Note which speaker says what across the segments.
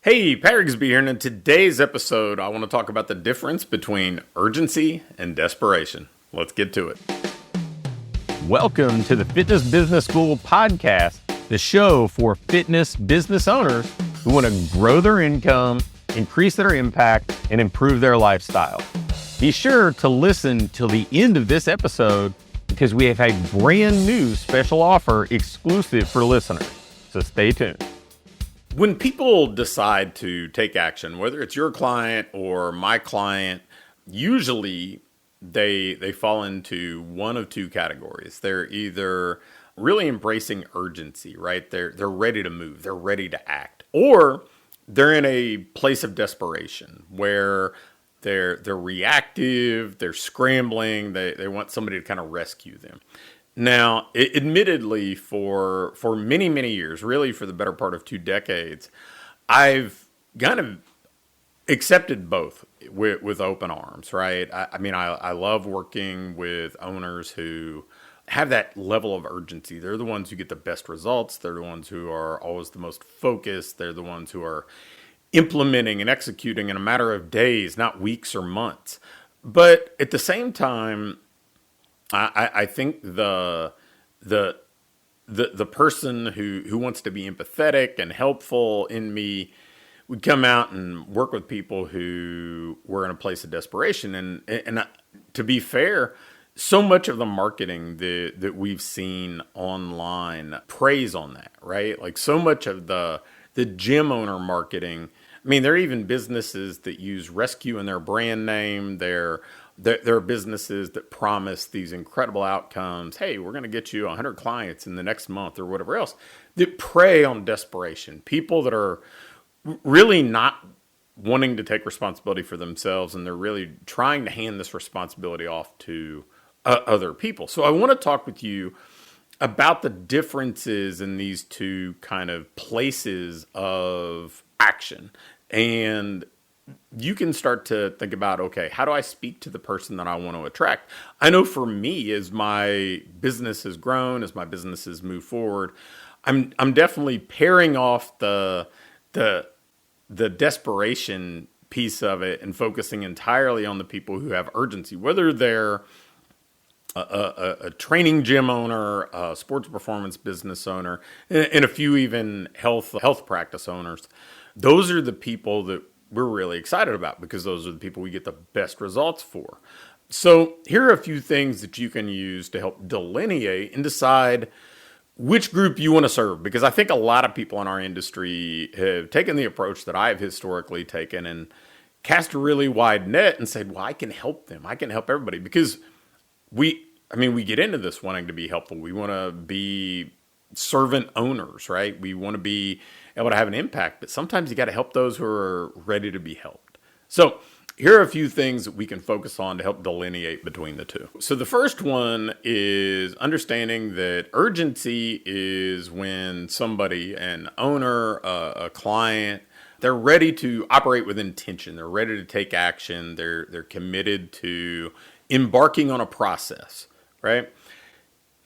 Speaker 1: Hey, Rigsby here, and in today's episode, I want to talk about the difference between urgency and desperation. Let's get to it.
Speaker 2: Welcome to the Fitness Business School podcast, the show for fitness business owners who want to grow their income, increase their impact, and improve their lifestyle. Be sure to listen till the end of this episode because we have a brand new special offer exclusive for listeners. So stay tuned.
Speaker 1: When people decide to take action, whether it's your client or my client, usually they fall into one of two categories. They're either really embracing urgency, right? They're ready to move, they're ready to act, or they're in a place of desperation where they're reactive, they're scrambling, they want somebody to kind of rescue them. Now, admittedly, for many, many years, really for the better part of 2 decades, I've kind of accepted both with open arms, right? I love working with owners who have that level of urgency. They're the ones who get the best results. They're the ones who are always the most focused. They're the ones who are implementing and executing in a matter of days, not weeks or months. But at the same time, I think the person who wants to be empathetic and helpful in me would come out and work with people who were in a place of desperation. And to be fair, so much of the marketing that we've seen online preys on that, right? Like so much of the gym owner marketing. I mean, there are even businesses that use rescue in their brand name. There are businesses that promise these incredible outcomes. Hey, we're going to get you 100 clients in the next month or whatever else, that prey on desperation. People that are really not wanting to take responsibility for themselves, and they're really trying to hand this responsibility off to other people. So I want to talk with you about the differences in these two kind of places of action. And you can start to think about, okay, how do I speak to the person that I want to attract? I know for me, as my business has grown, as my business has moved forward, I'm definitely pairing off the desperation piece of it and focusing entirely on the people who have urgency, whether they're a training gym owner, a sports performance business owner, and a few even health practice owners. Those are the people that we're really excited about because those are the people we get the best results for. So here are a few things that you can use to help delineate and decide which group you want to serve. Because I think a lot of people in our industry have taken the approach that I've historically taken and cast a really wide net and said, well, I can help them. I can help everybody. Because we get into this wanting to be helpful. We want to be servant owners, right? We want to be able to have an impact, but sometimes you got to help those who are ready to be helped. So here are a few things that we can focus on to help delineate between the two. So the first one is understanding that urgency is when somebody, an owner, a client, they're ready to operate with intention. They're ready to take action. They're committed to embarking on a process, right?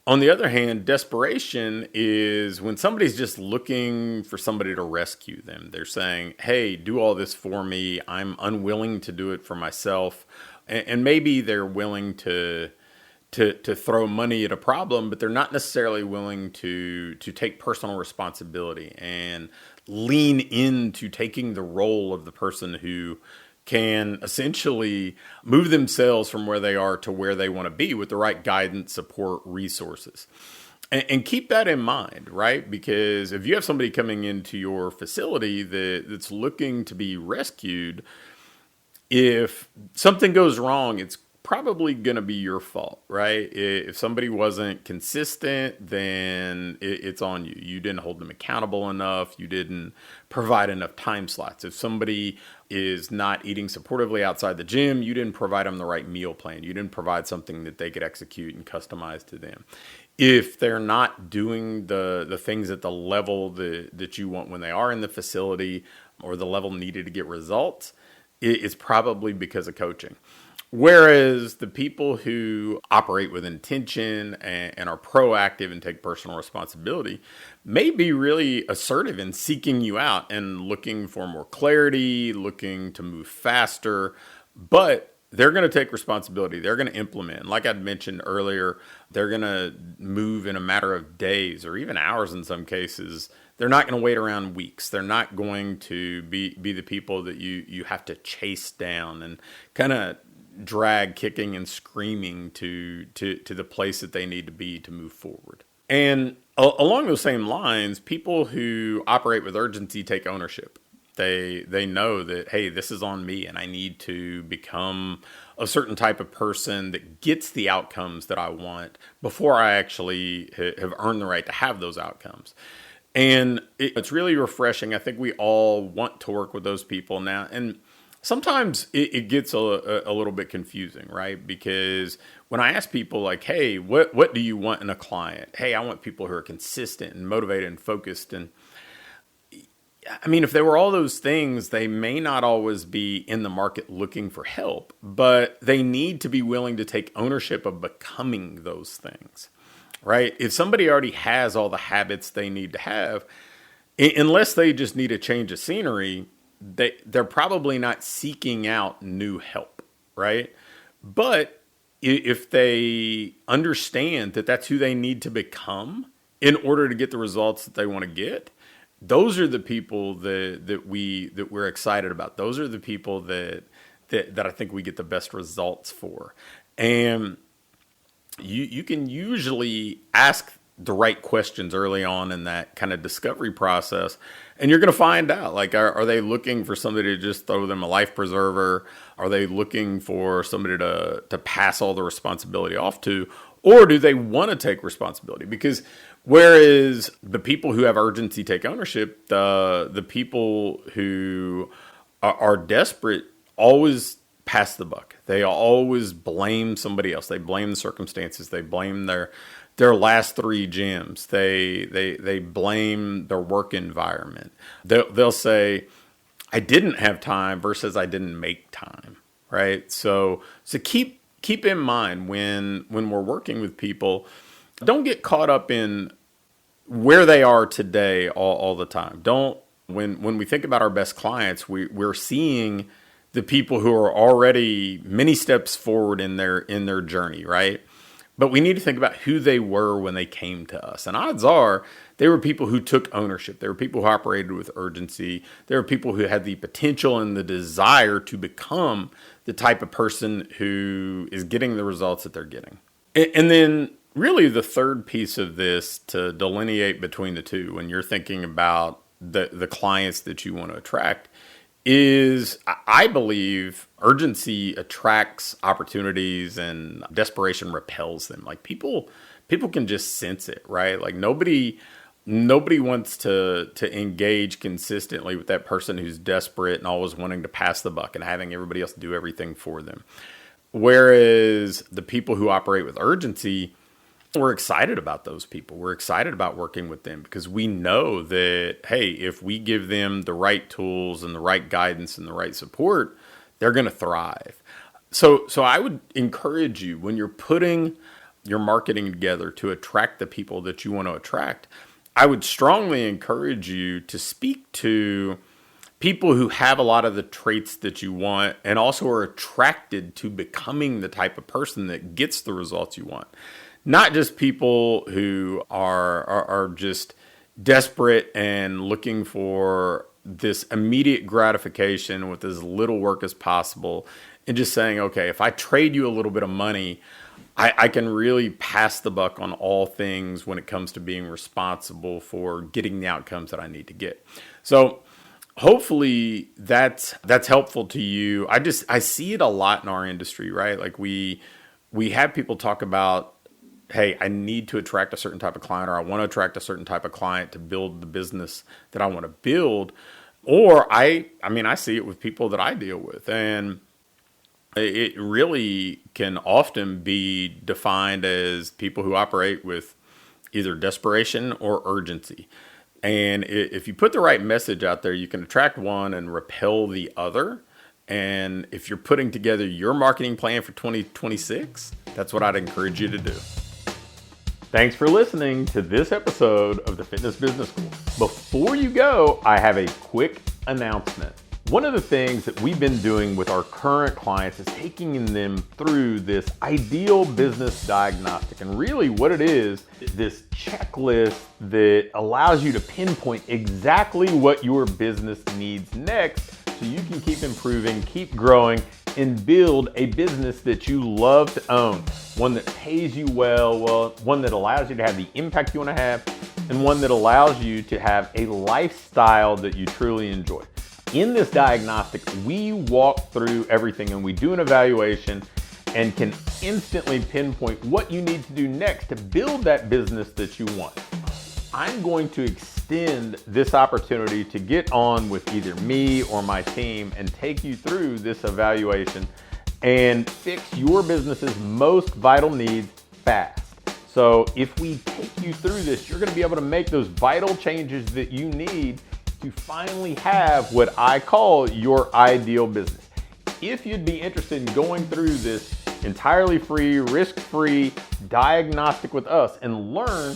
Speaker 1: On the other hand, desperation is when somebody's just looking for somebody to rescue them. They're saying, hey, do all this for me. I'm unwilling to do it for myself. And maybe they're willing to throw money at a problem, but they're not necessarily willing to take personal responsibility and lean into taking the role of the person who can essentially move themselves from where they are to where they want to be with the right guidance, support, resources. And keep that in mind, right? Because if you have somebody coming into your facility that's looking to be rescued, if something goes wrong, it's probably going to be your fault, right? If somebody wasn't consistent, then it's on you. You didn't hold them accountable enough. You didn't provide enough time slots. If somebody is not eating supportively outside the gym, you didn't provide them the right meal plan. You didn't provide something that they could execute and customize to them. If they're not doing the things at the level that you want when they are in the facility or the level needed to get results, it's probably because of coaching. Whereas the people who operate with intention and are proactive and take personal responsibility may be really assertive in seeking you out and looking for more clarity, looking to move faster, but they're going to take responsibility. They're going to implement. Like I'd mentioned earlier, they're going to move in a matter of days or even hours in some cases. They're not going to wait around weeks. They're not going to be the people that you have to chase down and kind of drag kicking and screaming to the place that they need to be to move forward. And along those same lines, people who operate with urgency take ownership. They know that, hey, this is on me and I need to become a certain type of person that gets the outcomes that I want before I actually have earned the right to have those outcomes. And it's really refreshing. I think we all want to work with those people now. And sometimes it gets a little bit confusing, right? Because when I ask people like, hey, what do you want in a client? Hey, I want people who are consistent and motivated and focused. And I mean, if they were all those things, they may not always be in the market looking for help, but they need to be willing to take ownership of becoming those things, right? If somebody already has all the habits they need to have, unless they just need a change of scenery, they're probably not seeking out new help, right? But if they understand that that's who they need to become in order to get the results that they want to get, those are the people that we're excited about. Those are the people that I think we get the best results for. And you can usually ask the right questions early on in that kind of discovery process, and you're going to find out, like, are they looking for somebody to just throw them a life preserver? Are they looking for somebody to pass all the responsibility off to? Or do they want to take responsibility? Because whereas the people who have urgency take ownership, the people who are desperate always pass the buck. They always blame somebody else. They blame the circumstances. They blame their last 3 gyms. They blame their work environment. They'll say, I didn't have time versus I didn't make time, right? So keep in mind when we're working with people, don't get caught up in where they are today all the time. When we think about our best clients, we're seeing the people who are already many steps forward in their journey, right? But we need to think about who they were when they came to us. And odds are they were people who took ownership. They were people who operated with urgency. They were people who had the potential and the desire to become the type of person who is getting the results that they're getting. And then really the third piece of this to delineate between the two when you're thinking about the clients that you want to attract is, I believe, urgency attracts opportunities and desperation repels them. Like people can just sense it, right? Like nobody wants to engage consistently with that person who's desperate and always wanting to pass the buck and having everybody else do everything for them. Whereas the people who operate with urgency, we're excited about those people. We're excited about working with them because we know that, hey, if we give them the right tools and the right guidance and the right support, they're going to thrive. So I would encourage you, when you're putting your marketing together to attract the people that you want to attract, I would strongly encourage you to speak to people who have a lot of the traits that you want and also are attracted to becoming the type of person that gets the results you want. Not just people who are just desperate and looking for this immediate gratification with as little work as possible and just saying, okay, if I trade you a little bit of money, I can really pass the buck on all things when it comes to being responsible for getting the outcomes that I need to get. So hopefully that's helpful to you. I see it a lot in our industry, right? Like we have people talk about, hey, I need to attract a certain type of client, or I want to attract a certain type of client to build the business that I want to build. Or I see it with people that I deal with, and it really can often be defined as people who operate with either desperation or urgency. And if you put the right message out there, you can attract one and repel the other. And if you're putting together your marketing plan for 2026, that's what I'd encourage you to do.
Speaker 2: Thanks for listening to this episode of the Fitness Business School. Before you go, I have a quick announcement. One of the things that we've been doing with our current clients is taking them through this ideal business diagnostic. And really what it is this checklist that allows you to pinpoint exactly what your business needs next so you can keep improving, keep growing, and build a business that you love to own. One that pays you well, one that allows you to have the impact you want to have, and one that allows you to have a lifestyle that you truly enjoy. In this diagnostic, we walk through everything and we do an evaluation and can instantly pinpoint what you need to do next to build that business that you want. I'm going to extend this opportunity to get on with either me or my team and take you through this evaluation and fix your business's most vital needs fast. So if we take you through this, you're going to be able to make those vital changes that you need to finally have what I call your ideal business. If you'd be interested in going through this entirely free, risk-free diagnostic with us and learn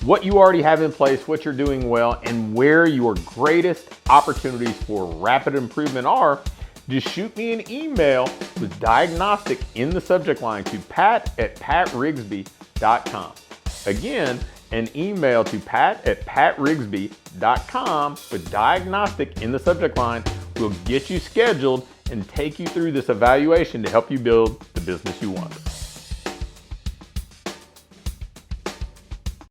Speaker 2: what you already have in place, what you're doing well, and where your greatest opportunities for rapid improvement are, just shoot me an email with diagnostic in the subject line to pat@patrigsby.com. Again, an email to pat@patrigsby.com with diagnostic in the subject line will get you scheduled and take you through this evaluation to help you build the business you want.